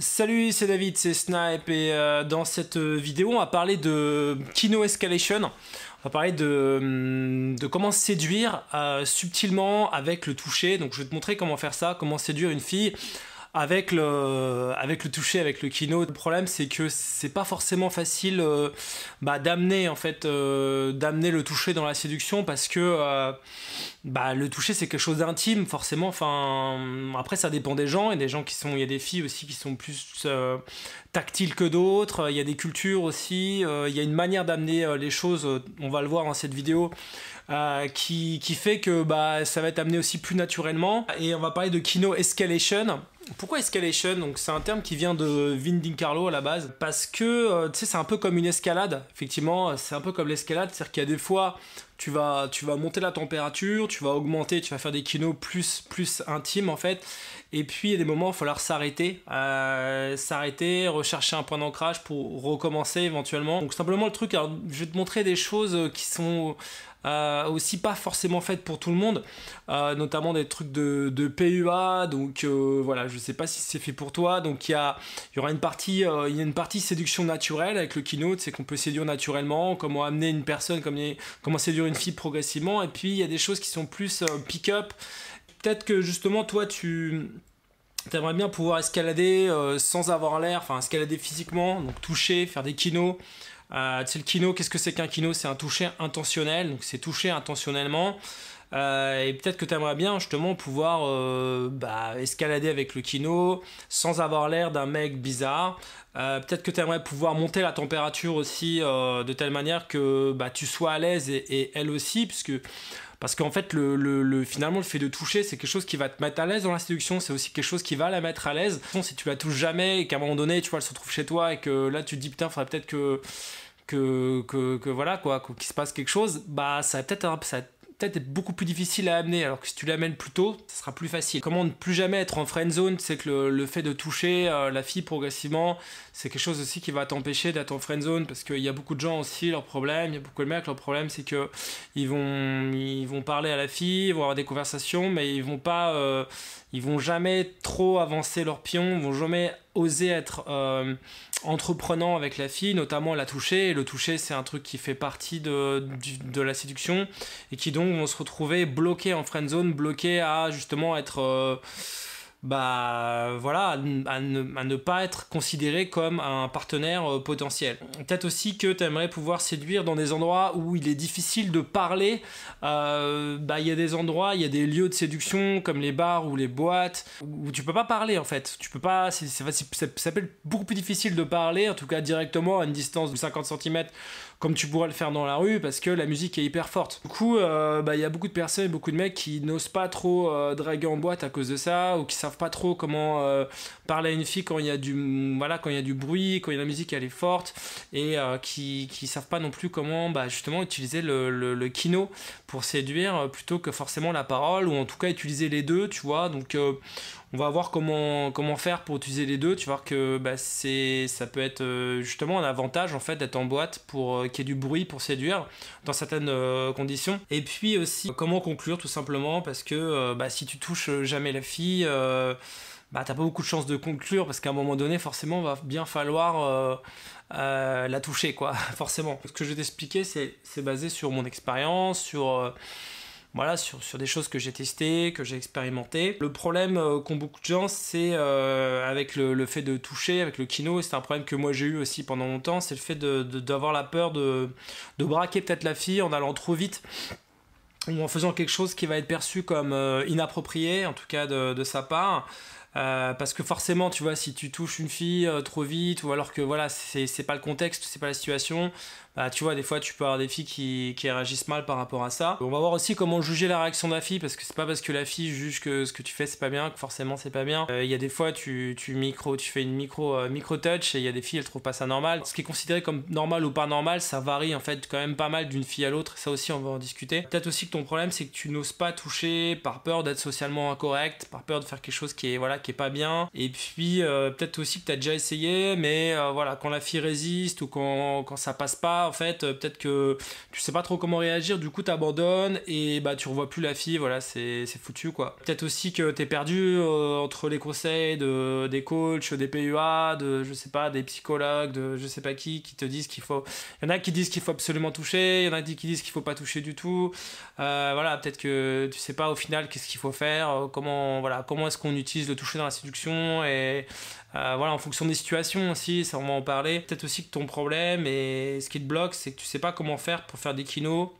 Salut, c'est David, c'est Snipe et dans cette vidéo on va parler de Kino Escalation. On va parler de comment séduire subtilement avec le toucher. Donc je vais te montrer comment faire ça, comment séduire une fille avec le toucher, avec le kino. Le problème c'est que c'est pas forcément facile d'amener en fait d'amener le toucher dans la séduction parce que le toucher c'est quelque chose d'intime forcément. Enfin après ça dépend des gens, il y a des filles aussi qui sont plus tactiles que d'autres, il y a des cultures aussi, il y a une manière d'amener les choses, on va le voir dans cette vidéo. Qui fait que ça va être amené aussi plus naturellement. Et on va parler de Kino Escalation. Pourquoi Escalation? Donc c'est un terme qui vient de Vin Carlo à la base, parce que tu sais, c'est un peu comme une escalade. Effectivement, c'est un peu comme l'escalade, c'est-à-dire qu'il y a des fois tu vas monter la température, tu vas augmenter, tu vas faire des kinos plus intimes en fait. Et puis il y a des moments où il va falloir s'arrêter, rechercher un point d'ancrage pour recommencer éventuellement. Donc simplement le truc, alors, je vais te montrer des choses qui sont aussi pas forcément faites pour tout le monde, notamment des trucs de PUA. Donc voilà, je sais pas si c'est fait pour toi. Donc il y aura une partie séduction naturelle avec le kino, c'est qu'on peut séduire naturellement, comment amener une personne, comment séduire une fille progressivement. Et puis il y a des choses qui sont plus pick-up. Peut-être que justement toi tu aimerais bien pouvoir escalader sans avoir l'air, enfin escalader physiquement, donc toucher, faire des kinos. Tu sais, le kino, qu'est-ce que c'est qu'un kino? C'est un toucher intentionnel, donc c'est toucher intentionnellement. Et peut-être que tu aimerais bien justement pouvoir escalader avec le kino sans avoir l'air d'un mec bizarre. Peut-être que tu aimerais pouvoir monter la température aussi de telle manière que tu sois à l'aise et elle aussi, parce qu'en fait finalement le fait de toucher c'est quelque chose qui va te mettre à l'aise dans la séduction, c'est aussi quelque chose qui va la mettre à l'aise. Si tu la touches jamais et qu'à un moment donné tu vois elle se retrouve chez toi et que là tu te dis putain faudrait peut-être que voilà quoi, qu'il se passe quelque chose, ça va peut-être être beaucoup plus difficile à amener, alors que si tu l'amènes plus tôt, ça sera plus facile. Comment ne plus jamais être en friend zone? C'est que le fait de toucher la fille progressivement, c'est quelque chose aussi qui va t'empêcher d'être en friend zone, parce qu'il y a beaucoup de gens aussi, leur problème, il y a beaucoup de mecs, leur problème c'est que ils vont parler à la fille, ils vont avoir des conversations, mais ils vont jamais trop avancer leur pion, ils vont jamais oser être entreprenant avec la fille, notamment la toucher. Et le toucher c'est un truc qui fait partie de la séduction et qui donc vont se retrouver bloqués en friend zone, bloqués à justement être voilà, à ne pas être considéré comme un partenaire potentiel. Peut-être aussi que tu aimerais pouvoir séduire dans des endroits où il est difficile de parler. Il y a des endroits, il y a des lieux de séduction comme les bars ou les boîtes où tu peux pas parler en fait. Tu peux pas, ça peut être beaucoup plus difficile de parler, en tout cas directement à une distance de 50 cm comme tu pourrais le faire dans la rue, parce que la musique est hyper forte. Du coup, y a beaucoup de personnes, beaucoup de mecs qui n'osent pas trop draguer en boîte à cause de ça, ou qui savent pas trop comment parler à une fille quand il y a du bruit, quand la musique elle est forte, et qui savent pas non plus comment justement utiliser le kino pour séduire plutôt que forcément la parole, ou en tout cas utiliser les deux, tu vois. Donc on va voir comment faire pour utiliser les deux. Tu vas voir que ça peut être justement un avantage en fait d'être en boîte pour qu'il y ait du bruit pour séduire dans certaines conditions. Et puis aussi comment conclure tout simplement, parce que si tu touches jamais la fille, t'as pas beaucoup de chances de conclure, parce qu'à un moment donné forcément va bien falloir la toucher quoi, forcément. Ce que je vais t'expliquer c'est basé sur mon expérience, sur des choses que j'ai testées, que j'ai expérimentées. Le problème qu'ont beaucoup de gens, c'est avec le fait de toucher, avec le kino, et c'est un problème que moi j'ai eu aussi pendant longtemps, c'est le fait d'avoir la peur de braquer peut-être la fille en allant trop vite, ou en faisant quelque chose qui va être perçu comme inapproprié, en tout cas de sa part. Parce que forcément tu vois, si tu touches une fille trop vite, ou alors que voilà c'est pas le contexte, c'est pas la situation, tu vois des fois tu peux avoir des filles qui réagissent mal par rapport à ça. On va voir aussi comment juger la réaction de la fille, parce que c'est pas parce que la fille juge que ce que tu fais c'est pas bien que forcément c'est pas bien. Il y a des fois tu fais une micro touch, et il y a des filles elles trouvent pas ça normal. Ce qui est considéré comme normal ou pas normal, ça varie en fait quand même pas mal d'une fille à l'autre, ça aussi on va en discuter. Peut-être aussi que ton problème c'est que tu n'oses pas toucher par peur d'être socialement incorrect, par peur de faire quelque chose qui est qui est pas bien. Et puis peut-être aussi que tu as déjà essayé, mais voilà, quand la fille résiste ou quand ça passe pas, en fait, peut-être que tu sais pas trop comment réagir, du coup tu abandonnes et bah tu revois plus la fille, voilà, c'est foutu quoi. Peut-être aussi que tu es perdu entre les conseils des coachs, des PUA, de je sais pas, des psychologues, de je sais pas qui te disent qu'il faut. Il y en a qui disent qu'il faut absolument toucher, il y en a qui disent qu'il faut pas toucher du tout. Voilà, peut-être que tu sais pas au final qu'est-ce qu'il faut faire, comment est-ce qu'on utilise le toucher dans la séduction et voilà, en fonction des situations aussi, ça on va en parler. Peut-être aussi que ton problème et ce qui te bloque, c'est que tu sais pas comment faire pour faire des kinos,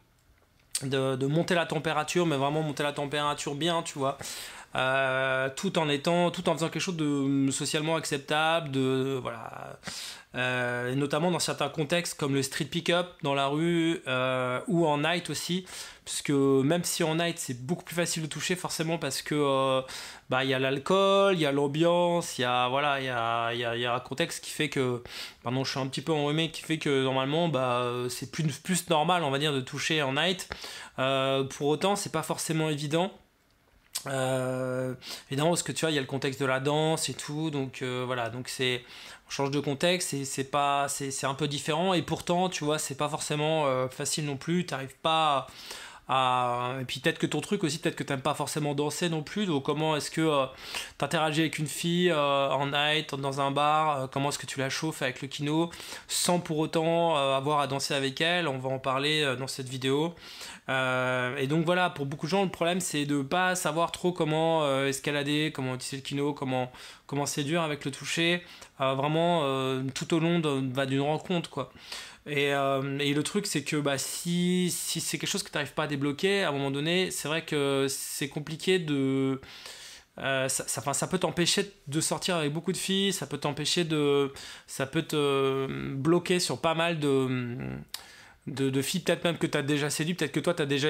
de monter la température, mais vraiment monter la température bien, tu vois. Tout en faisant quelque chose de socialement acceptable, voilà, et notamment dans certains contextes comme le street pick-up dans la rue ou en night aussi, puisque même si en night c'est beaucoup plus facile de toucher forcément parce que bah il y a l'alcool, il y a l'ambiance, il y a voilà, il y a un contexte qui fait que pardon, je suis un petit peu enrhumé, qui fait que normalement bah c'est plus normal on va dire de toucher en night. Pour autant c'est pas forcément évident. Évidemment parce que tu vois il y a le contexte de la danse et tout, donc voilà, donc on change de contexte et c'est un peu différent et pourtant tu vois c'est pas forcément facile non plus, t'arrives pas et puis peut-être que ton truc aussi, peut-être que t'aimes pas forcément danser non plus, donc comment est-ce que t'interagis avec une fille en night, dans un bar, comment est-ce que tu la chauffes avec le kino sans pour autant avoir à danser avec elle, on va en parler dans cette vidéo. Et donc voilà, pour beaucoup de gens le problème c'est de pas savoir trop comment escalader, comment utiliser le kino, comment séduire avec le toucher, vraiment tout au long d'une rencontre quoi. Et le truc, c'est que bah, si c'est quelque chose que tu n'arrives pas à débloquer, à un moment donné, c'est vrai que c'est compliqué de. Ça peut t'empêcher de sortir avec beaucoup de filles, ça peut ça peut te bloquer sur pas mal de filles, peut-être même que tu as déjà séduit, peut-être que toi tu as déjà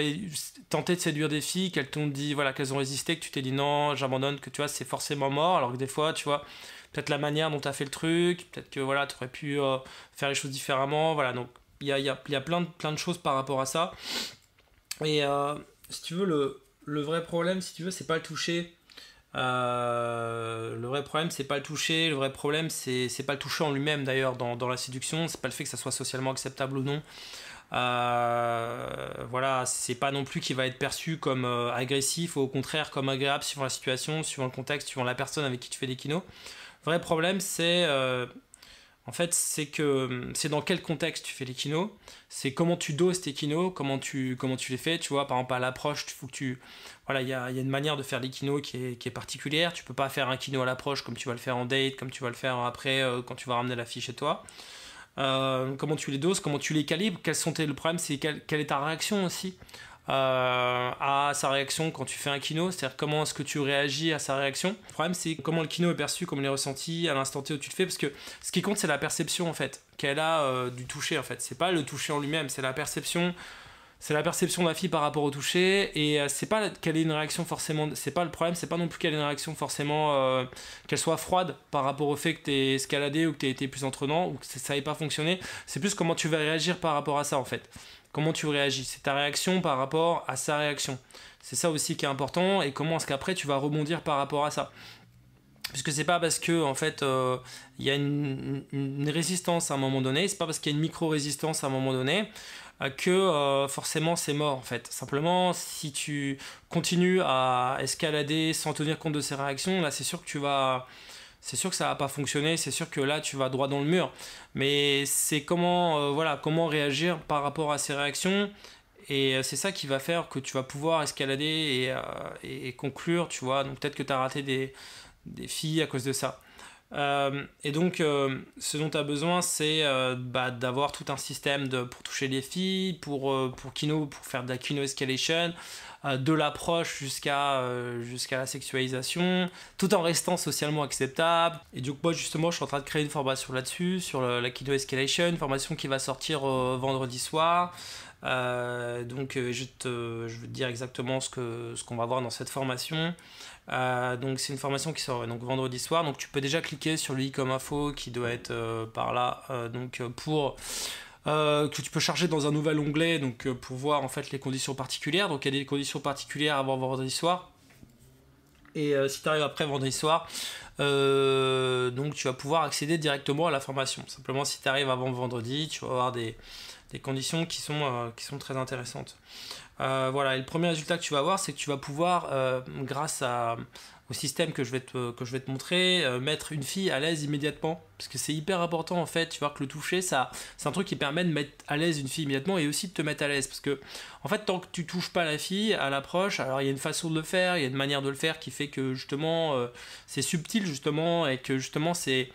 tenté de séduire des filles, qu'elles t'ont dit voilà, qu'elles ont résisté, que tu t'es dit non, j'abandonne, que tu vois, c'est forcément mort, alors que des fois, tu vois, peut-être la manière dont tu as fait le truc, peut-être que voilà, tu aurais pu faire les choses différemment, voilà, donc il y a plein de choses par rapport à ça. Et si tu veux, le vrai problème, si tu veux, c'est pas le toucher. Le vrai problème, c'est pas le toucher. Le vrai problème, c'est pas le toucher en lui-même d'ailleurs dans la séduction. C'est pas le fait que ça soit socialement acceptable ou non. Voilà, c'est pas non plus qu'il va être perçu comme agressif ou au contraire comme agréable suivant la situation, suivant le contexte, suivant la personne avec qui tu fais des kinos. Le vrai problème, en fait, c'est dans quel contexte tu fais les kinos, c'est comment tu doses tes kinos, comment tu les fais, tu vois, par exemple à l'approche, il faut que voilà, il y a une manière de faire les kinos qui est particulière, tu peux pas faire un kino à l'approche comme tu vas le faire en date, comme tu vas le faire après quand tu vas ramener la fille chez toi. Comment tu les doses, comment tu les calibres, le problème c'est quelle est ta réaction aussi à sa réaction quand tu fais un kino, c'est-à-dire comment est-ce que tu réagis à sa réaction. Le problème c'est comment le kino est perçu, comment il est ressenti à l'instant T où tu le fais, parce que ce qui compte c'est la perception en fait qu'elle a du toucher en fait, c'est pas le toucher en lui-même, c'est la perception de la fille par rapport au toucher, et c'est pas qu'elle ait une réaction forcément, c'est pas le problème, c'est pas non plus qu'elle ait une réaction forcément qu'elle soit froide par rapport au fait que t'aies escaladé ou que t'aies été plus entraînant ou que ça n'ait pas fonctionné, c'est plus comment tu vas réagir par rapport à ça en fait. Comment tu réagis, c'est ta réaction par rapport à sa réaction. C'est ça aussi qui est important, et comment est-ce qu'après tu vas rebondir par rapport à ça. Puisque c'est pas parce que en fait il y a une résistance à un moment donné, c'est pas parce qu'il y a une micro-résistance à un moment donné que forcément c'est mort en fait. Simplement si tu continues à escalader sans tenir compte de ces réactions, là c'est sûr que ça va pas fonctionner, c'est sûr que là tu vas droit dans le mur. Mais c'est comment réagir par rapport à ces réactions, et c'est ça qui va faire que tu vas pouvoir escalader et conclure, tu vois. Donc peut-être que tu as raté des filles à cause de ça. Et donc ce dont tu as besoin c'est d'avoir tout un système pour toucher les filles, pour faire de la kino escalation, de l'approche jusqu'à la sexualisation, tout en restant socialement acceptable. Et donc moi justement je suis en train de créer une formation là-dessus, sur la kino escalation, une formation qui va sortir vendredi soir. Donc je vais te dire exactement ce qu'on va voir dans cette formation. Donc c'est une formation qui sort donc vendredi soir, donc tu peux déjà cliquer sur le i comme info qui doit être par là, pour que tu peux charger dans un nouvel onglet, donc pour voir en fait les conditions particulières. Donc il y a des conditions particulières avant vendredi soir, Et si tu arrives après vendredi soir, donc tu vas pouvoir accéder directement à la formation. Simplement, si tu arrives avant vendredi, tu vas avoir des conditions qui sont très intéressantes. Voilà, et le premier résultat que tu vas avoir, c'est que tu vas pouvoir, grâce au système que je vais te montrer, mettre une fille à l'aise immédiatement. Parce que c'est hyper important en fait, tu vois que le toucher, ça, c'est un truc qui permet de mettre à l'aise une fille immédiatement et aussi de te mettre à l'aise. Parce que, en fait, tant que tu touches pas la fille à l'approche, alors il y a une façon de le faire, il y a une manière de le faire qui fait que justement, c'est subtil justement et que justement c'est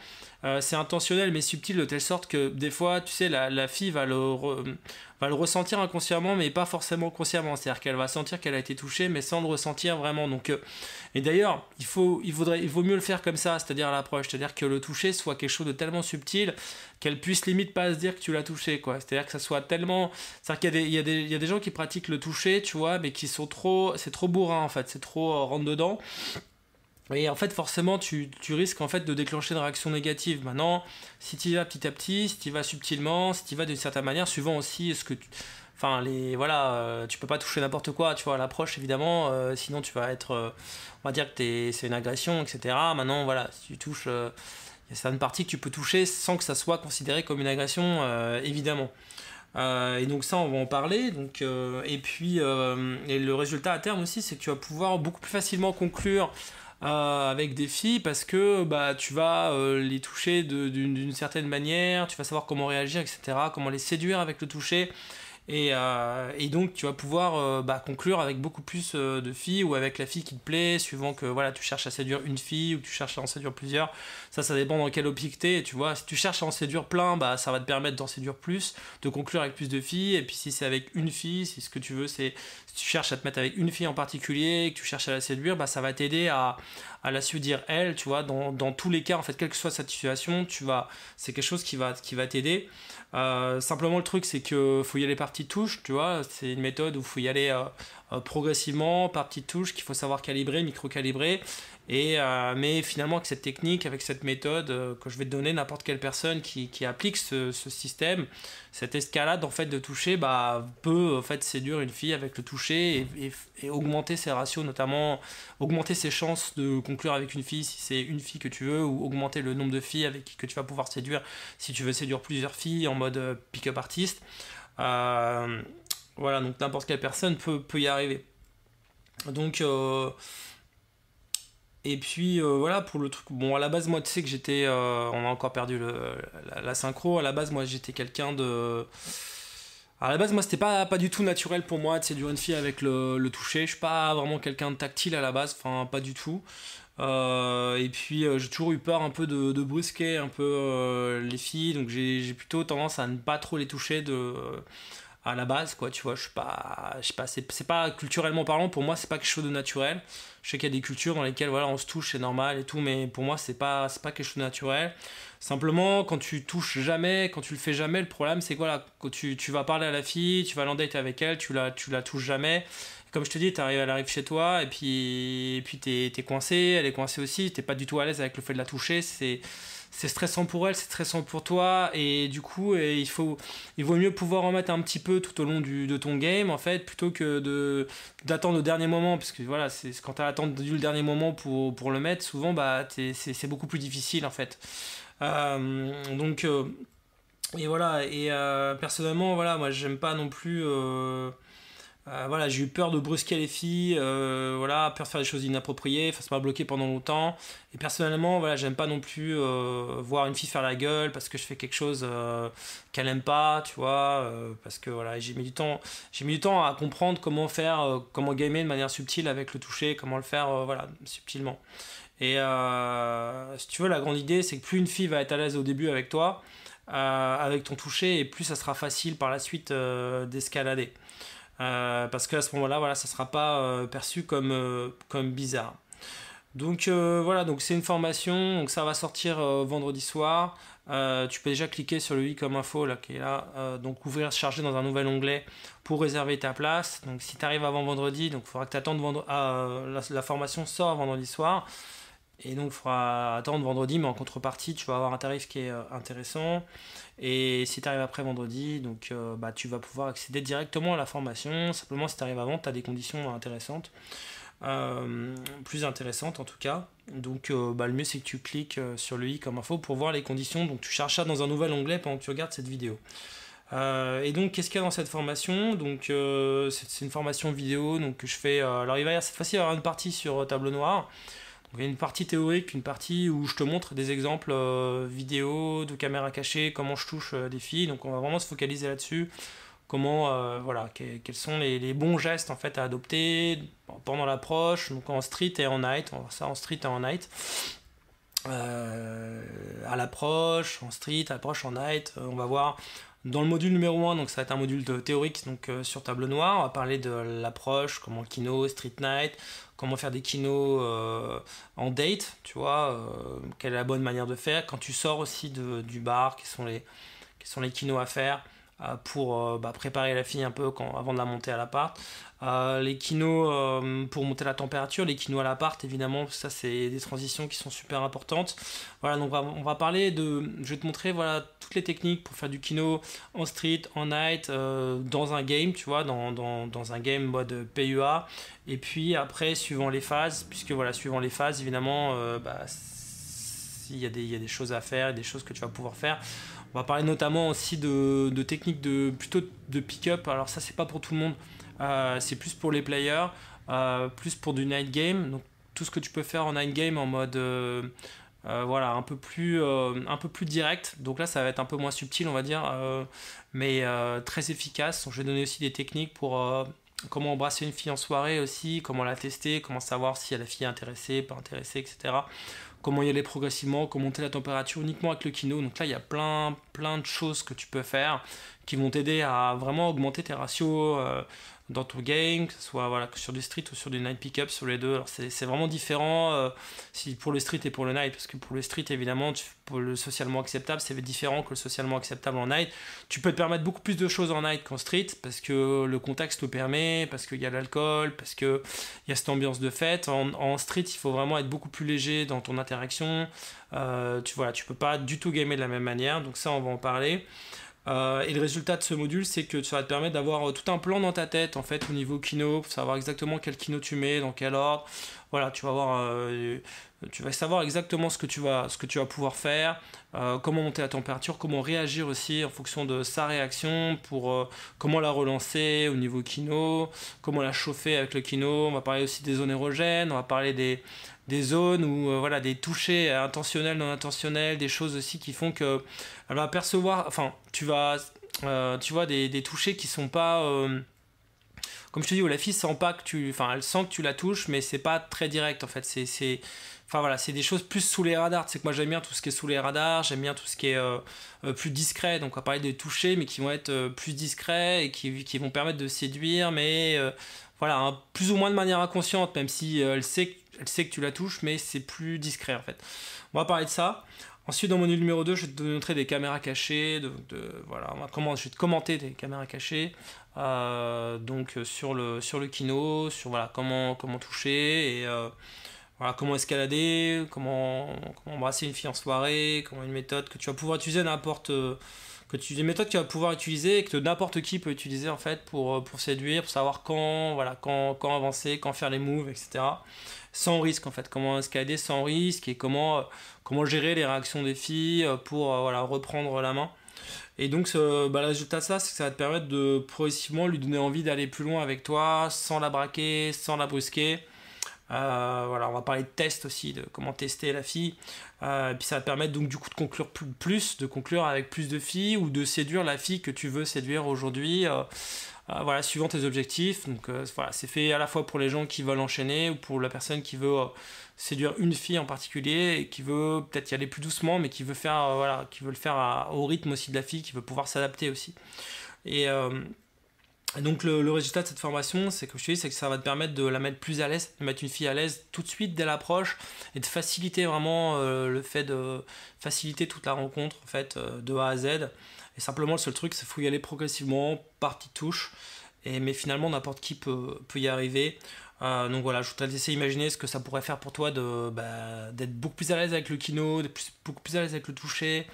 intentionnel mais subtil de telle sorte que des fois, tu sais, la fille va le ressentir inconsciemment mais pas forcément consciemment. C'est-à-dire qu'elle va sentir qu'elle a été touchée mais sans le ressentir vraiment. Donc, et d'ailleurs, il vaut mieux le faire comme ça, c'est-à-dire à l'approche. C'est-à-dire que le toucher soit quelque chose de tellement subtil qu'elle puisse limite pas se dire que tu l'as touché, quoi. C'est-à-dire que ça soit tellement... C'est-à-dire qu'il y a des gens qui pratiquent le toucher, tu vois, mais qui sont trop... C'est trop bourrin, en fait. C'est trop rentre dedans. Et en fait, forcément, tu risques en fait de déclencher une réaction négative. Maintenant, si tu y vas petit à petit, si tu y vas subtilement, si tu y vas d'une certaine manière, suivant aussi ce que tu... Enfin, tu peux pas toucher n'importe quoi, tu vois, à l'approche, évidemment, sinon tu vas être... on va dire que c'est une agression, etc. Maintenant, voilà, si tu touches... il y a certaines parties que tu peux toucher sans que ça soit considéré comme une agression, évidemment. Et donc ça, on va en parler. Donc, et puis, et le résultat à terme aussi, c'est que tu vas pouvoir beaucoup plus facilement conclure avec des filles parce que bah, tu vas les toucher d'une certaine manière, tu vas savoir comment réagir, etc., comment les séduire avec le toucher. Et donc tu vas pouvoir conclure avec beaucoup plus de filles ou avec la fille qui te plaît, suivant que voilà, tu cherches à séduire une fille ou que tu cherches à en séduire plusieurs. Ça dépend dans quelle optique t'es, tu vois. Si tu cherches à en séduire plein, bah, ça va te permettre d'en séduire plus, de conclure avec plus de filles. Et puis si c'est avec une fille, si ce que tu veux, c'est si tu cherches à te mettre avec une fille en particulier, que tu cherches à la séduire, bah, ça va t'aider à la séduire elle, tu vois. Dans tous les cas, en fait, quelle que soit cette situation, c'est quelque chose qui va t'aider. Simplement le truc c'est que faut y aller par petites touches, tu vois, c'est une méthode où il faut y aller progressivement par petites touches, qu'il faut savoir calibrer, micro-calibrer, mais finalement avec cette technique, avec cette méthode que je vais te donner, n'importe quelle personne qui applique ce système, cette escalade en fait de toucher, bah, peut en fait séduire une fille avec le toucher et augmenter ses ratios, notamment augmenter ses chances de conclure avec une fille si c'est une fille que tu veux, ou augmenter le nombre de filles avec qui que tu vas pouvoir séduire si tu veux séduire plusieurs filles en mode pick-up artiste. Euh, voilà, donc n'importe quelle personne peut y arriver. Donc, et puis voilà pour le truc. Bon, à la base, moi, tu sais que j'étais. On a encore perdu la synchro. À la base, moi, j'étais quelqu'un de. À la base, moi, c'était pas du tout naturel pour moi de séduire une fille avec le toucher. Je suis pas vraiment quelqu'un de tactile à la base, enfin, pas du tout. Et puis, j'ai toujours eu peur un peu de brusquer un peu les filles, donc j'ai plutôt tendance à ne pas trop les toucher à la base, quoi, tu vois. Je sais pas, c'est pas culturellement parlant, pour moi, c'est pas quelque chose de naturel. Je sais qu'il y a des cultures dans lesquelles voilà, on se touche, c'est normal et tout, mais pour moi, c'est pas quelque chose de naturel. Simplement, quand tu touches jamais, quand tu le fais jamais, le problème c'est que voilà, quand tu vas parler à la fille, tu vas l'endate avec elle, tu la touches jamais. Comme je te dis, elle arrive chez toi et puis t'es coincé, elle est coincée aussi, t'es pas du tout à l'aise avec le fait de la toucher, c'est stressant pour elle, c'est stressant pour toi, et du coup, il vaut mieux pouvoir en mettre un petit peu tout au long de ton game, en fait, plutôt que d'attendre le dernier moment, parce que voilà, c'est quand t'as attendu le dernier moment pour le mettre, souvent, bah, c'est beaucoup plus difficile, en fait. Donc, et voilà, et personnellement, voilà, moi, j'aime pas non plus... voilà, j'ai eu peur de brusquer les filles, voilà, peur de faire des choses inappropriées, enfin, ça m'a bloqué pendant longtemps. Et personnellement, voilà, j'aime pas non plus voir une fille faire la gueule parce que je fais quelque chose qu'elle aime pas, tu vois, parce que voilà, j'ai mis du temps à comprendre comment faire, comment gamer de manière subtile avec le toucher, comment le faire, voilà, subtilement. Et si tu veux, la grande idée, c'est que plus une fille va être à l'aise au début avec toi, avec ton toucher, et plus ça sera facile par la suite d'escalader. Parce qu'à ce moment-là, voilà, ça ne sera pas perçu comme bizarre. Donc voilà, donc c'est une formation, donc ça va sortir vendredi soir. Tu peux déjà cliquer sur le i comme info là, qui est là, donc ouvrir, charger dans un nouvel onglet pour réserver ta place. Donc si tu arrives avant vendredi, donc il faudra que tu attendes la formation sort vendredi soir. Et donc il faudra attendre vendredi, mais en contrepartie, tu vas avoir un tarif qui est intéressant. Et si tu arrives après vendredi, donc tu vas pouvoir accéder directement à la formation. Simplement, si tu arrives avant, tu as des conditions intéressantes. plus intéressante en tout cas. Donc le mieux c'est que tu cliques sur le i comme info pour voir les conditions. Donc tu cherches ça dans un nouvel onglet pendant que tu regardes cette vidéo. Et donc qu'est-ce qu'il y a dans cette formation? Donc c'est une formation vidéo donc, que je fais. Alors il va y avoir cette fois-ci une partie sur tableau noir. Donc, il y a une partie théorique, une partie où je te montre des exemples vidéo de caméra cachée, comment je touche des filles. Donc on va vraiment se focaliser là-dessus. Comment, voilà, quels sont les bons gestes en fait à adopter pendant l'approche, donc en street et en night, on va voir ça en street et en night. À l'approche, en street, à l'approche, en night, on va voir dans le module numéro 1, donc ça va être un module théorique donc, sur tableau noir, on va parler de l'approche, comment kino, street night, comment faire des kinos en date, tu vois, quelle est la bonne manière de faire, quand tu sors aussi du bar, quels sont les kinos à faire pour préparer la fille un peu avant de la monter à l'appart. Les kinos pour monter la température, les kinos à l'appart évidemment, ça c'est des transitions qui sont super importantes. Voilà, donc on va parler je vais te montrer voilà, toutes les techniques pour faire du kino en street, en night, dans un game, tu vois, dans un game mode PUA. Et puis après, suivant les phases, puisque voilà, suivant les phases, évidemment, il y a des choses à faire, des choses que tu vas pouvoir faire. On va parler notamment aussi de techniques plutôt de pick-up. Alors ça, c'est pas pour tout le monde. C'est plus pour les players, plus pour du night game. Donc tout ce que tu peux faire en night game en mode voilà, un peu plus direct. Donc là, ça va être un peu moins subtil, on va dire, mais très efficace. Donc, je vais donner aussi des techniques pour comment embrasser une fille en soirée aussi, comment la tester, comment savoir si la fille est intéressée, pas intéressée, etc. Comment y aller progressivement, comment monter la température uniquement avec le kino. Donc là, il y a plein de choses que tu peux faire qui vont t'aider à vraiment augmenter tes ratios dans ton game, que ce soit voilà, sur du street ou sur du night pick-up, sur les deux. Alors c'est vraiment différent pour le street et pour le night, parce que pour le street, évidemment, pour le socialement acceptable, c'est différent que le socialement acceptable en night. Tu peux te permettre beaucoup plus de choses en night qu'en street, parce que le contexte le permet, parce qu'il y a l'alcool, parce qu'il y a cette ambiance de fête. En street, il faut vraiment être beaucoup plus léger dans ton interaction. Tu peux pas du tout gamer de la même manière, donc ça, on va en parler. Et le résultat de ce module, c'est que ça va te permettre d'avoir tout un plan dans ta tête en fait au niveau kino, pour savoir exactement quel kino tu mets, dans quel ordre. Voilà, tu vas savoir exactement ce que tu vas pouvoir faire, comment monter la température, comment réagir aussi en fonction de sa réaction, pour comment la relancer au niveau kino, comment la chauffer avec le kino. On va parler aussi des zones érogènes, on va parler des zones où voilà, des touchés intentionnels, non intentionnels, des choses aussi qui font que elle va percevoir, enfin tu vois des touchés qui sont pas comme je te dis, où la fille sent pas elle sent que tu la touches, mais c'est pas très direct en fait. Enfin voilà, c'est des choses plus sous les radars. C'est que moi j'aime bien tout ce qui est sous les radars, j'aime bien tout ce qui est plus discret. Donc on va parler des touchés, mais qui vont être plus discrets et qui vont permettre de séduire, mais voilà, plus ou moins de manière inconsciente, même si elle sait que tu la touches, mais c'est plus discret en fait. On va parler de ça. Ensuite, dans mon module numéro 2, je vais te montrer des caméras je vais te commenter des caméras cachées, donc sur le kino, sur voilà, comment toucher, et voilà, comment escalader, comment embrasser une fille en soirée, comment une méthode que tu vas pouvoir utiliser des méthodes que tu vas pouvoir utiliser et que n'importe qui peut utiliser en fait pour séduire, pour savoir quand avancer, quand faire les moves, etc. Sans risque en fait, comment escalader sans risque et comment gérer les réactions des filles pour reprendre la main. Et donc le résultat de ça, c'est que ça va te permettre de progressivement lui donner envie d'aller plus loin avec toi, sans la braquer, sans la brusquer. On va parler de test aussi, de comment tester la fille. Et puis ça va te permettre donc du coup de conclure de conclure avec plus de filles ou de séduire la fille que tu veux séduire aujourd'hui. Suivant tes objectifs. Donc c'est fait à la fois pour les gens qui veulent enchaîner ou pour la personne qui veut séduire une fille en particulier et qui veut peut-être y aller plus doucement, mais qui veut qui veut le faire au rythme aussi de la fille, qui veut pouvoir s'adapter aussi. Et donc le résultat de cette formation, c'est que ça va te permettre de la mettre plus à l'aise, de mettre une fille à l'aise tout de suite dès l'approche et de faciliter vraiment le fait de faciliter toute la rencontre en fait de A à Z. Et simplement le seul truc, c'est qu'il faut y aller progressivement par petites touches, mais finalement n'importe qui peut y arriver. Donc voilà, je voudrais te laisser imaginer ce que ça pourrait faire pour toi d'être beaucoup plus à l'aise avec le kino, d'être beaucoup plus à l'aise avec le toucher.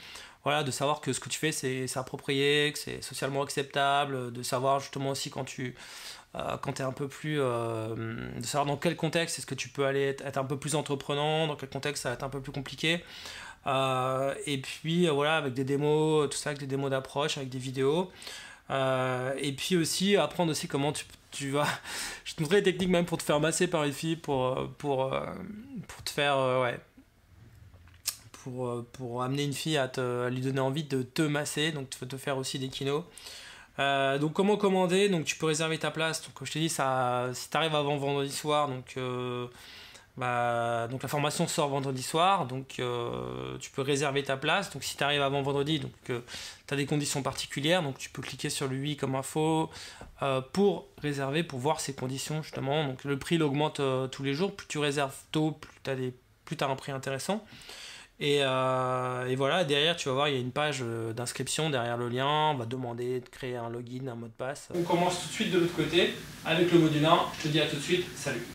voilà, de savoir que ce que tu fais c'est approprié, que c'est socialement acceptable, de savoir justement aussi quand tu es un peu plus. De savoir dans quel contexte est-ce que tu peux aller être un peu plus entreprenant, dans quel contexte ça va être un peu plus compliqué. Et puis voilà, avec des démos, tout ça, avec des démos d'approche, avec des vidéos. Et puis aussi apprendre aussi comment tu vas. Je te montrerai des techniques même pour te faire masser par une fille, pour te faire. Ouais. Pour amener une fille à lui donner envie de te masser, donc tu peux te faire aussi des kinos. Donc comment commander? Donc tu peux réserver ta place. Donc comme je t'ai dit, ça, si tu arrives avant vendredi soir, donc la formation sort vendredi soir, donc tu peux réserver ta place. Donc si tu arrives avant vendredi, donc tu as des conditions particulières, donc tu peux cliquer sur le oui comme info pour réserver, pour voir ces conditions justement. Donc le prix il augmente tous les jours, plus tu réserves tôt, plus t'as un prix intéressant. Et voilà, derrière tu vas voir, il y a une page d'inscription derrière le lien, on va demander de créer un login, un mot de passe. On commence tout de suite de l'autre côté avec le module 1, je te dis à tout de suite, salut.